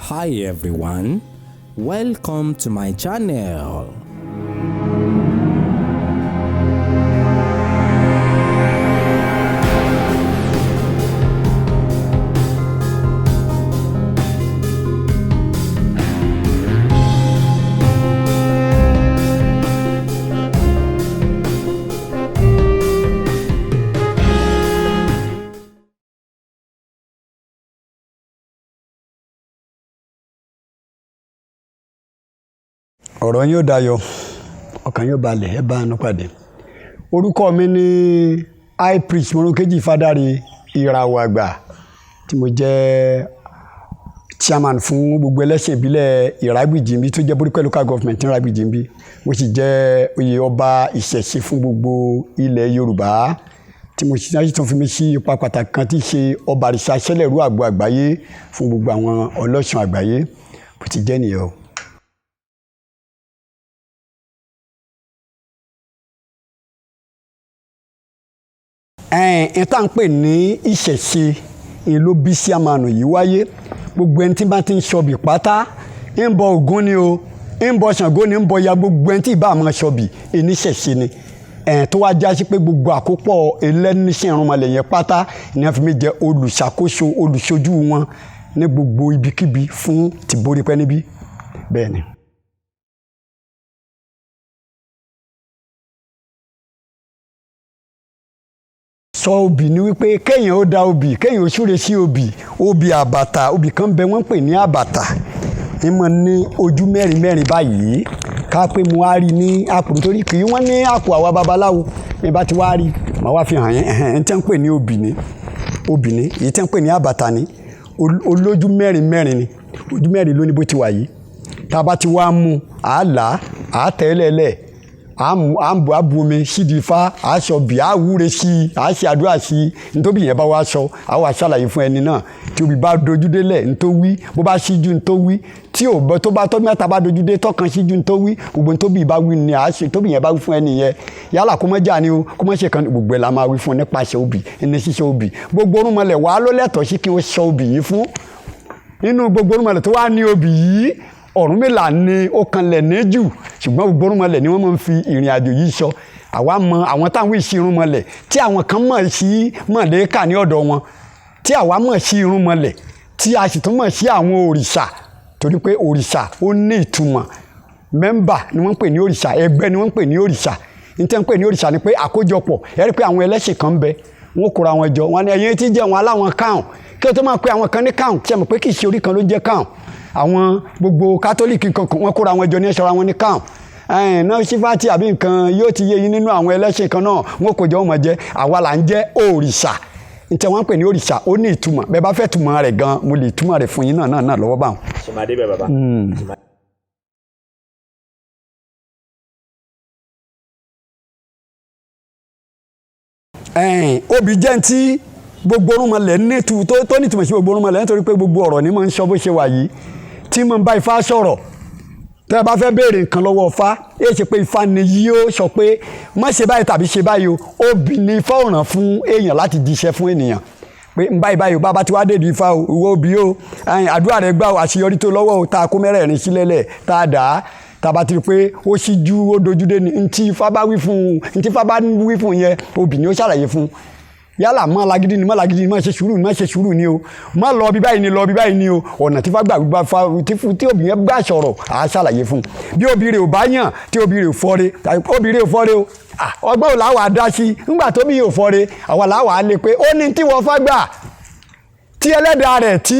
Hi everyone, welcome to my channel. Ọ̀rọ̀ yóò dayọ̀, ọkàn yóò balẹ̀, ẹ bá àánú pàdé. Orúkọ mi ni High Priest Moronkeji Ifadare Irawo Agba, tí mo jẹ́ chairman fún gbogbo ẹlẹ́sìn ìbílẹ̀ Iragbiji bí tó jẹ́ Borikwe local government Iragbiji bí. Mo sì jẹ́ oyè ọba ìṣẹ̀ṣe fún gbogbo ilẹ̀ Yorùbá, tí mo sì tún fi mí sí ipa pàtàkì kan tí í ṣe ọba àrìṣà ṣẹlẹ̀rú àgbo àgbáyé fún gbogbo àwọn ọlọ́ṣun àgbáyé, bó ti jẹ́ nìyẹn o. Ìta ń pè ní ìṣẹ̀ṣe ló bí sí àmànù yìí wáyé. Gbogbo ẹni tí bá ti ń ṣọbì pátá, ń bọ Ògún ni o, ń bọ Ṣàngó ni, ń bọ ya, gbogbo ẹni tí ìbá máa ṣọbì ìníṣẹ̀ṣe ni. Tó wá já sí pé gbogbo àkópọ̀ ẹlẹ́níṣẹ́ ìrúnmọlẹ̀ yẹn pátá ni wọ́n fi mí jẹ olùṣàkóso olùṣojú wọn ní gbogbo ibikíbi fún ti Borikwe níbí. Bẹ́ẹ̀ ni. Sọ obì ni wípé kéèyàn ó da obì, kéèyàn ó súre sí obì, Obi Abata, obì kan bẹ wọ́n pè ní àbàtà, ní mọ̀ ní ojú mẹ́rin mẹ́rin báyìí, ká pé mo wá rí ní àpò nítorí kì í wọ́n ní àpò àwa babaláwo, ní bá ti wá rí màá wá fi hàn yẹn, ẹ̀hẹ́n tí wọ́n pè ní obì ni, èyí tí wọ́n pè ní àbàtà ni, olójú mẹ́rin mẹ́rin ni, ojú mẹ́rin ló ní bó ti wà yìí, tá a bá ti wá mú àálà àátẹ́lẹ̀lẹ̀, àbù omi sídìí Ifá, aṣọ bì á wúre sí i, á ṣe àdúrà sí i, nítorí yẹn bá wá sọ á wá ṣàlàyé fún ẹni náà tí obì bá dojú délẹ̀ ní tó wí, bó bá ṣíjú ní tó wí, tí ò bọ́ tó bá tọ́ mẹ́ta bá dojú dé tọ́kan ṣíjú ní tó wí, gbogbo tóbi bá wí ni àá ṣe, tóbi yẹn bá wí fún ẹni yẹn yálà kó mọ́ jà ni o, kó mọ́ ṣe kan gbogbo ẹ̀ la máa wí fún nípasẹ̀ obì, ẹni ṣíṣe obì. Gbogbo orúnmọlẹ̀ wàá ló lẹ́tọ̀ọ́ sí kí wọ́n sọ obì yìí fún. Nínú gbogbo orúnmọlẹ̀ tó wá ní obì yìí, Ọ̀rúnmìlà ni ó kanlẹ̀ ní jù, ṣùgbọ́n gbogbo irúnmọlẹ̀ ni wọ́n máa ń fi ìrìn àjò yìí sọ. Àwa mọ àwọn táwọn ìṣí irúnmọlẹ̀ tí àwọn kan mọ̀ sí mọ̀lẹ́kà ní ọ̀dọ̀ wọn, tí àwa mọ̀ sí irúnmọlẹ̀, tí a sì tún mọ̀ sí àwọn òrìṣà, torí pé òrìṣà ó ní ìtumọ̀. Mẹ́mbà ni wọ́n ń pè ní òrìṣà, ẹgbẹ́ ni wọ́n ń pè ní òrìṣà. Ní tí wọ́n ń pè ní òrìṣà ni pé àkójọpọ̀, ẹ rí pé àwọn ẹlẹ́sìn kan ń bẹ, wọ́n kóra wọn jọ, wọn ni ẹ̀yin tí jẹ́ wọn aláwọn káùn, kí o tó máa pe àwọn kan ní káùn, ṣe mọ̀ pé kì í ṣe orí kan ló ń jẹ́ káùn. Àwọn gbogbo kátólíìkì kankan wọ́n kóra wọn jọ ní ẹ̀ṣọ́ra wọn ní káùn. Náà sífàtì àbí nǹkan yóò ti yé yín nínú àwọn ẹlẹ́sìn kan náà, wọ́n kò jọ wọn jẹ́, àwa là ń jẹ́ òrìṣà. Níta wọ́n ń pè ní òrìṣà, ó ní ìtumọ̀, bẹ́ẹ̀ bá fẹ́ túmọ̀ rẹ̀ gan, mo lè túmọ̀ rẹ̀ fún yín náà lọ́wọ́ báwọn. Ṣèmàdé bẹ́ẹ̀ bàbá. Obì jẹ́ ti gbogbo orúnmọlẹ̀ ní tó ní ìtumọ̀ sí gbogbo orúnmọlẹ̀, nítorí pé gbogbo ọ̀rọ̀ ni mo ń sọ bó ṣe wà yìí, tí mo ń bá Ifá sọ̀rọ̀. Tẹ́ ẹ bá fẹ́ béèrè nǹkan lọ́wọ́ Ifá, èyí ṣe pé Ifá ni yóò sọ pé má ṣe báyìí tàbí ṣe báyìí o, obì ni Ifá ò ràn fún èèyàn láti jíṣẹ́ fún ènìyàn pé ń báyìí o, bàbá tí wàá dèdè Ifá o, ìwọ obì o, àdúrà rẹ gbà o, àṣeyọrí tó lọ́wọ́ o, tá a kó mẹ́rẹ̀ẹ̀rin sílẹ̀lẹ̀, tá a dà á, tá a bá ti rí pé ó ṣíjú ó dojú dé ni, ntí Ifá bá wí fún yẹn, obì ni ó ṣàlàyé fún. Yálà má lagídí ni, má lagídí ni, má ṣe sùúrù ni o, má lọ bí báyìí ni o, ọ̀nà tí Ifá gbà gbígbà fa tí obì yẹn gbà sọ̀rọ̀ à á ṣàlàyé fún. Bí obì rẹ̀ ò bá yàn, tí obì rẹ̀ ò fọ́re, obì rẹ̀ ò fọ́re o, ọgbọ́n ò láwàá dá sí, ńgbà tó bí yóò fọ́re, àwa láwàá lè pé ó ní tí wọ́n fá gbà, tí ẹlẹ́dàá rẹ̀ tí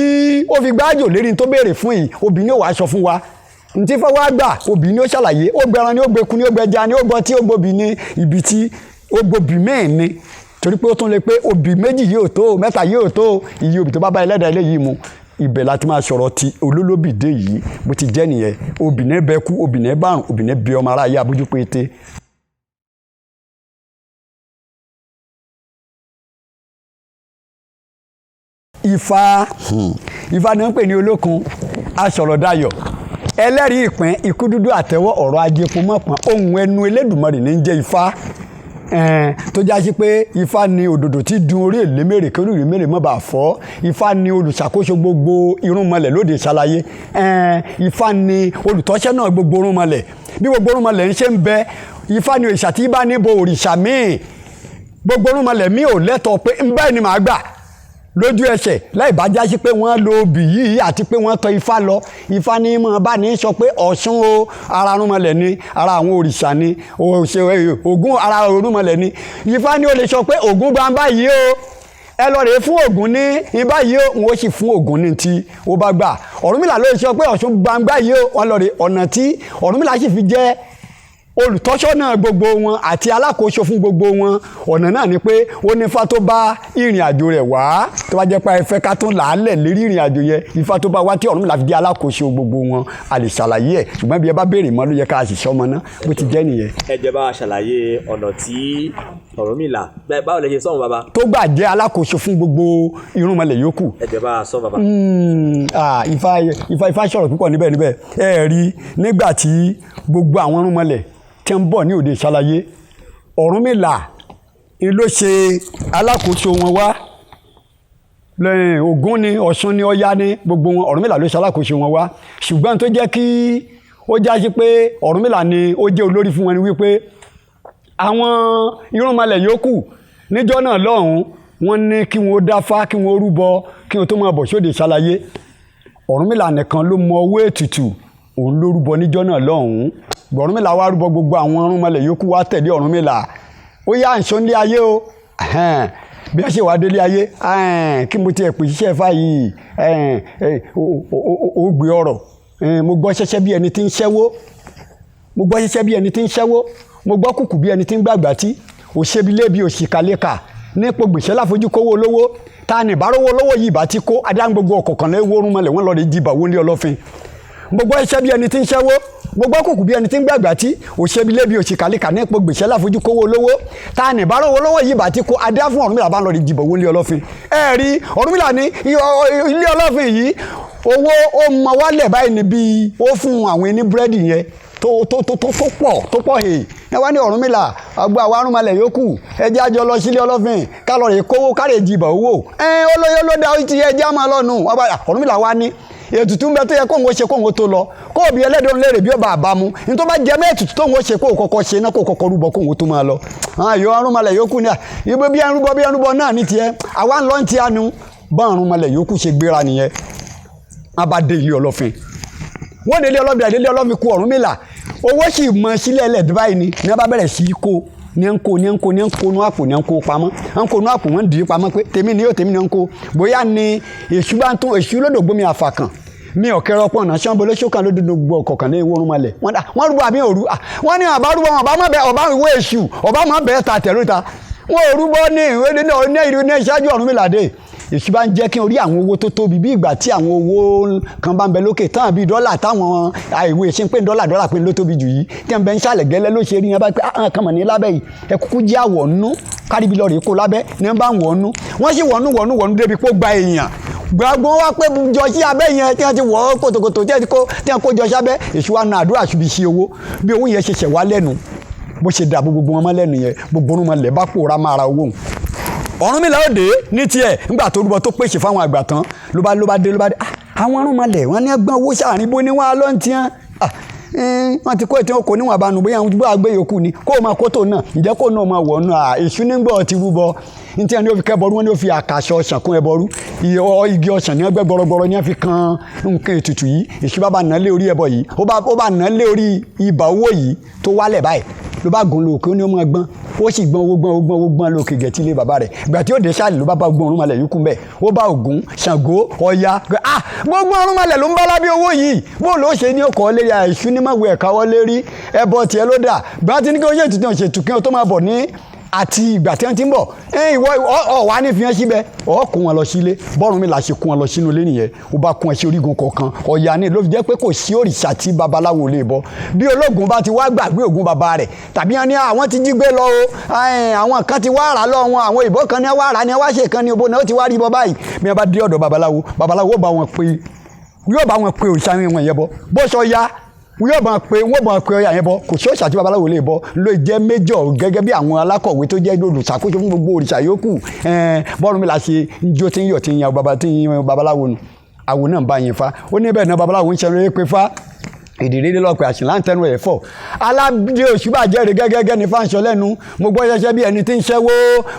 ó fi gbájò lérí tó béèrè fún yìí, obì ni ó wàá sọ fún wa. Ntí Ifá wá gbà, obì ni ó ṣàlàyé, ó gbẹran ni ó gbẹkun ni ó gbẹja ni ó gbọ́ tí ó gbòbì ní ibi tí ó gbòbì mẹ́ẹ̀ ni. Torí pé ó tún lè pé obì méjì yóò tó, mẹ́ta yóò tó, iye obì tó bá bá ẹlẹ́dàá eléyìí mu. Ibẹ̀ láti máa sọ̀rọ̀ ti olólóbìdé yìí bó ti jẹ́ nìyẹn. Obì ní bẹ kú, obì ní bàrùn, obì ní bí ọmọ aráyé abójú pété. Ifá ni wọ́n ń pè ní olókun, aṣọ̀rọ̀ dayọ̀, ẹlẹ́rìí ìpín, ikú dúdú àtẹ́wọ́, ọ̀rọ̀ ajé epo mọ́pọ̀n, ohun ẹnu Elédùmarè ní ń jẹ́ Ifá. tó já sí pé Ifá ni òdòdó tí dun orí èlémèrè kí orí èlémèrè má bàa fọ́. Ifá ni olùṣàkóso gbogbo irúnmọlẹ̀ lóde ìṣàlàyé. Ifá ni olùtọ́sẹ́nà gbogbo irúnmọlẹ̀. Bí gbogbo irúnmọlẹ̀ ń ṣe ń bẹ, Ifá ni òrìṣà tí bá níbo òrìṣà míì. Gbogbo irúnmọlẹ̀ mi ò lẹ́tọ̀ọ́ pé ń báyìí ni màá gbà lójú ẹsẹ̀ láì bá já sí pé wọ́n lo obì yìí àti pé wọ́n tọ Ifá lọ. Ifá ní mọ̀ bá ní sọ pé Ọ̀ṣun o ara irúnmọlẹ̀ ni, ara àwọn òrìṣà ni, Ògún ara irúnmọlẹ̀ ni. Ifá ní ó lè sọ pé Ògún gbangba yìí o ẹ lọ rèé fún Ògún ní ibà yìí o wọn ó sì fún Ògún ní tí ó bá gbà. Ọ̀rúnmìlà ló sọ pé Ọ̀ṣun gbangba yìí o wọn lọ rèé ọ̀nà tí Ọ̀rúnmìlà sì fi jẹ́ olùtọ́sọ́nà gbogbo wọn àti alákòóso fún gbogbo wọn. Ọ̀nà náà ni pé ó ní Ifá tó bá ìrìn àjò rẹ̀ wá tó bá jẹ́ pé ẹ fẹ́ ká tún làálẹ̀ lérí ìrìn àjò yẹn. Ifá tó bá wá tí Ọ̀rúnmìlà fi jẹ́ alákòóso gbogbo wọn a lè ṣàlàyé ẹ̀, ṣùgbọ́n bí ẹ bá béèrè mọ́ ló yẹ ká sì sọmọ náà bó ti jẹ́ nìyẹn. ẹ jẹ́ bá wa ṣàlàyé ọ̀nà tí Ọ̀rúnmìlà báwo lè ṣe sọ́hun bàbá. tó gbà jẹ́ alákòóso fún gbogbo irúnmọlẹ̀ yòókù. ẹ jẹ́ bá a sọ bàbá. Ifá sọ̀rọ̀ púpọ̀ níbẹ̀ ẹ rí nígbà tí gbogbo àwọn irúnmọlẹ̀ tí ń bọ̀ ní òde ìṣàlàyé Ọ̀rúnmìlà ló ṣe alákòóso wọn wá. Ògún ni Ọ̀ṣun ni Ọya ni gbogbo wọn Ọ̀rúnmìlà ló ṣe alákòóso wọn wá. Ṣùgbọ́n tó jẹ́ kí ó já sí pé Ọ̀rúnmìlà ni ó jẹ́ olórí fún wọn ni wípé àwọn irúnmọlẹ̀ yòókù níjọ́ náà lọ́hùn wọ́n ní kí wọ́n dáfá kí wọ́n rúbọ kí wọ́n tó máa bọ̀ sóde ìṣàlàyé. Ọ̀rúnmìlà nìkan ló mọ owó ètùtù òun ló rúbọ níjọ́ náà lọ́hùn. Ọ̀rúnmìlà wá rúbọ gbogbo àwọn irúnmọlẹ̀ yòókù wá tẹ̀lé Ọ̀rúnmìlà. Ó yá ǹṣó nílé ayé o bí wọ́n ṣe wá délé ayé kí mo ti pè ṣiṣẹ́ Ifá yìí ó gbé ọ̀rọ̀ mo gbọ́ ṣẹ́ṣẹ́ bí ẹni tí ń ṣẹ́wó mo gbọ́ ṣẹ́ṣẹ́ bí ẹni tí ń ṣẹ́wó mo gbọ́ kùkù bí ẹni tí ń gbàgbà tí òṣèbílẹ̀ bí òṣìkàlẹ́kà nípò gbèsè láfojú kówó olówó ta ni ìbárówó olówó yìí bá ti kó adá gbogbo ọ̀kọ̀ọ̀kan lẹ́wọ́ orúnmọlẹ̀ wọ́n lọ́ọ́ rí jìbà wọlé ọlọ́fin. Mo gbọ́ ṣẹ́ṣẹ́ bí ẹni tí ń ṣẹ́wó mo gbọ́ kùkù bí ẹni tí ń gbàgbà tí òṣèbílẹ̀ bí òṣìkàlẹ́kà nípò gbèsè láfojú kówó olówó ta ni ìbárówó olówó yìí bá ti kó adá fún Ọ̀rúnmìlà bá lọ́ọ́ rí jìbà wọlé ọlọ́fin. ẹ rí Ọ̀rúnmìlà ní ilé ọlọ́fin yìí owó ó mọ wálẹ̀ báyìí níbi ó fún àwọn ẹni búrẹ́dì yẹn tó pọ̀ hè ẹ wá ní Ọ̀rúnmìlà àgbà àwọn arúnmalẹ̀ yòókù ẹjẹ́ àjọ lọ sílé ọlọ́fin kálọ̀ rè kówó kárè jìbà owó olóyè ló dá ti ẹjẹ́ àmọ́ lọ́nu Ọ̀rúnmìlà wá ní ètùtù ń bẹ tó yẹ kóhun ó ṣe kóhun tó lọ kó òbí ẹlẹ́dọ̀ọ́ léèrè bí ó bá àbámu ní tó bá jẹ mọ́ ètùtù tóhun ó ṣe kó kọ́kọ́ ṣe náà kó kọ́kọ́ rúbọ kóhun tó máa lọ. Àyọ̀ arúnmalẹ̀ yòókù ni ibo bí ẹnrúbọ náà ní tiẹ̀ àwa ń lọ ń tiẹ̀ nu bá arúnmalẹ̀ yòókù ṣe gbéra nìyẹn. A bá dé ilé ọlọ́fin wọ́n dé ilé ọlọ́fin àdé ilé ọlọ́fin kú Ọ̀rúnmìlà owó sì mọ sílẹ̀ ẹlẹ́dẹ̀ báyìí ni ní wọ́n bá bẹ̀rẹ̀ sí í kó ní ń kó nú àpò ní ń kó pamọ́ ń kó nú àpò wọ́n dì í pamọ́ pé tèmi ni yóò tèmi ni ń kó bóyá ni èṣù bá ń tún èṣù lódò gbómi àfàkàn mi ò kẹrọ pọ̀ náà ṣọ́nbó ló ṣókàn lódò gbọ́ ọ̀kọ̀ọ̀kan ní ìwọ orúnmọlẹ̀ wọ́n rúbọ àbí òru wọ́n ní àbá rúbọ ọba má bẹ ọba ìwé èṣù ọba má bẹ ta tẹ̀lóta wọ́n ò rúbọ ní ìwé ní ìṣáájú Ọ̀rúnmìlà dé. Èṣù bá ń jẹ́ kí n rí àwọn owó tó tóbi bí ìgbà tí àwọn owó kan bá ń bẹ lókè tán bíi dọ́là táwọn ìwé ṣe ń pè ní dọ́là pé ló tóbi jù yìí tí wọ́n bẹ ń ṣàlẹ̀ gẹ́lẹ́ ló ṣe rí yẹn bá pé kàn mọ̀ ní lábẹ́ yìí ẹ kúkú jẹ́ àwọ̀ nú káríbi lọ́ọ̀rì kó lábẹ́ ní wọ́n bá ń wọ̀ nú wọ́n sì wọ̀nú débi pé ó gba èèyàn gbogbo wa pé jọ sí abẹ́ yẹn tí wọ́n ti wọ̀ kòtòkòtò tí wọ́n kó jọ sábẹ́ Èṣù wa na àdúrà ṣubi sí owó bí owó yẹn ṣe ṣẹ̀ wá lẹ́nu bó ṣe dà gbogbo wọn mọ́ lẹ́nu yẹn gbogbo orun mọ́ lẹ́ bá pòórá máa ra owó. Ọ̀rúnmìlà òde ní tiẹ̀ nígbà tó rúbọ tó pèsè fáwọn àgbà tán ló bá dé àwọn arúnmọlẹ̀ wọn ní ẹgbọ́n owó sàárín bó ní wọn á lọ́n tiẹ́ wọ́n ti kó ètò ọkọ̀ níwọ̀n àbánu bóyá àwọn ojúbọ àgbẹ̀ yòókù ni kó o máa kó tó náà ǹjẹ́ kó náà máa wọ̀ ọ́nà Èṣù nígbà tí rúbọ ní tí wọ́n ní ó fi kẹ́bọrú wọ́n ní ó fi àkàṣọ ọ̀sán kún ẹbọrú igi ọ̀sán ní ọgbẹ́ gbọrọgbọrọ ní wọ́n fi kan nǹkan ètùtù yìí Èṣù bá nà lé orí ẹbọ yìí ó bá nà lé orí ibà owó yìí tó wálẹ̀ báyìí ló bá gùn lóòkè ó ní ó máa gbọ́n ó sì gbọ́n lóòkè gẹ̀ẹ́tì ilé bàbá rẹ̀ ìgbà tí ó dé sáàlì ló bá gbọ́n Ọ̀rúnmọlẹ̀ yòókù mbẹ́ ó bá Ògún Ṣàngó Ọya gbogbo Ọ̀rúnmọlẹ̀ ló ń bá lábẹ́ owó yìí bó ló ṣe ní ọkọ̀ lérí Èṣù ní mọ̀wé ẹ̀ka wọ́n lérí ẹbọ tiẹ̀ ló dà gbọ́n ti ní kí ó yẹ tuntun ṣètù kí ó tó máa bọ̀ ní àti ìgbà tí wọ́n ti ń bọ̀ ìwọ ọ̀wá ní fi hàn síbẹ̀ kó wọn lọ sílé Ọ̀rúnmìlà ṣe kó wọn lọ sínú ilé nìyẹn ó bá kún ẹ sí orígun kọ̀ọ̀kan Ọya ní ló fi jẹ́ pé kò sí òrìṣà tí babaláwo lè bọ bí ológun bá ti wá gbàgbé ògùn bàbá rẹ̀ tàbí wọn ní àwọn ti jí gbé lọ o àwọn kan ti wá rà lọ wọn àwọn ìbò kan ní wá rà ní wá ṣe kan ní obo náà ó ti wá rí bọ báyìí bí wọn bá dé ọ̀dọ̀ babaláwo yóò bá wọn pe òrìṣà wọn yẹn bọ bó sọ ya wọ́n bá pe ọya yẹn bọ kò sí òòṣà tí babaláwo lè bọ ló jẹ́ méjọ̀ gẹ́gẹ́ bí àwọn alákọ̀wé tó jẹ́ olùṣàkóso fún gbogbo òrìṣà yòókù bọ́ọ̀rúnmìlà ṣe jó tí ń yọ̀ tí ń yan babaláwo nù àwo náà bá yẹn fa ó ní bẹ́ẹ̀ náà babaláwo ń ṣe eré pé fa ìdílé lọ́pẹ́ àṣìlá ń tẹnu ẹ̀ fọ́ aládé òṣùbà jẹ́rìí gẹ́gẹ́ ní fáńsọ lẹ́nu mo gbọ́ ṣẹṣẹ́ bí ẹni tí ń ṣẹ́wó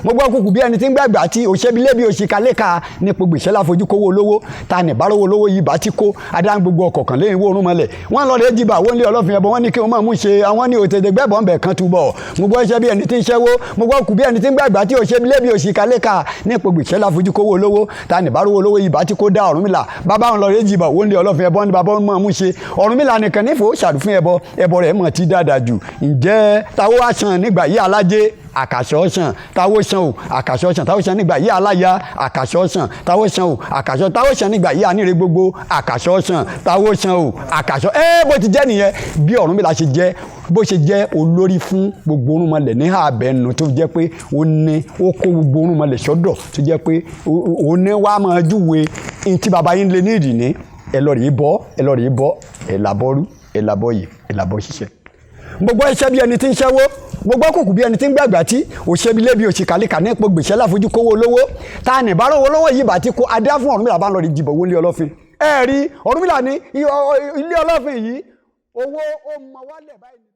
mo gbọ́ kùkù bí ẹni tí ń gbàgbà tí òṣèbílé bí òṣìkàlẹ́ka ní gbogbo ìṣẹ́ láfojú kówó olówó ta ní bárówó olówó yìí bá ti kó adá gbogbo ọkọ̀ kan lẹ́yìn wórun mọ́lẹ̀ wọ́n lọ rẹ̀ jìbà wọ́n lé ọlọ́fin ẹbọ wọ́n ní kí wọ́n máa mú ṣe àwọn ní òtẹ̀dẹ̀ gbẹ́bọ̀ ń bẹ̀ kan túbọ̀ mo gbọ́ ṣẹ́ bí ẹni tí ń ṣẹ́wó mo gbọ́ kù bí ẹni tí ń gbàgbà tí òṣèbílé bí òṣìkàlẹ́ka ní gbogbo ìṣẹ́ láfojú kówó olówó ta ní bárówó olówó yìí bá ti kó dá Ọ̀rúnmìlà bàbá wọn lọ rẹ̀ jìbà wọ́n lé ọlọ́fin ẹbọ ní bàbá wọn máa mú ṣe Ọ̀rúnmìlà nìkan nífò ṣàdùfín ẹbọ rẹ̀ mọ̀ ti dáadáa jù ǹjẹ́ táwọn wá sàn nígbà yí alájẹ àkàṣọ sàn táwọn sàn o àkàṣọ sàn táwọn sàn nígbà yí aláya àkàṣọ sàn táwọn sàn o àkàṣọ táwọn sàn nígbà yí aníire gbogbo àkàṣọ sàn táwọn sàn o àkàṣọ bó ti jẹ́ nìyẹn bí Ọ̀rúnmìlà ṣe jẹ́ bó ṣe jẹ́ olórí fún gbogbo orúnmọlẹ̀ ní àbẹ̀nù tó jẹ́ pé ó kó gbogbo orúnmọlẹ̀ sọ́dọ̀ tó jẹ́ pé òun ní wàá máa júwe ntí baba yín lé ní ìdìní ẹ lọ rèé bọ́ ẹ làbọ́rú ẹ̀làbọ̀yì ẹ̀làbọ̀ ṣiṣẹ́ gbogbo iṣẹ́ bí ẹni tí ń ṣẹ́wó gbogbo kùkù bí ẹni tí ń gbàgbà tí òṣèbílé bí òṣìkàlíkà ní ipò gbèsè láfojú kówó olówó ta ní bá rówó lọ́wọ́ yìí bá ti kó adá fún Ọ̀rúnmìlà bá ń lọ rí jìbọ̀ wọlé ọlọ́fin rí Ọ̀rúnmìlà ní ilé ọlọ́fin yìí owó ó mọ wálẹ̀ báyìí.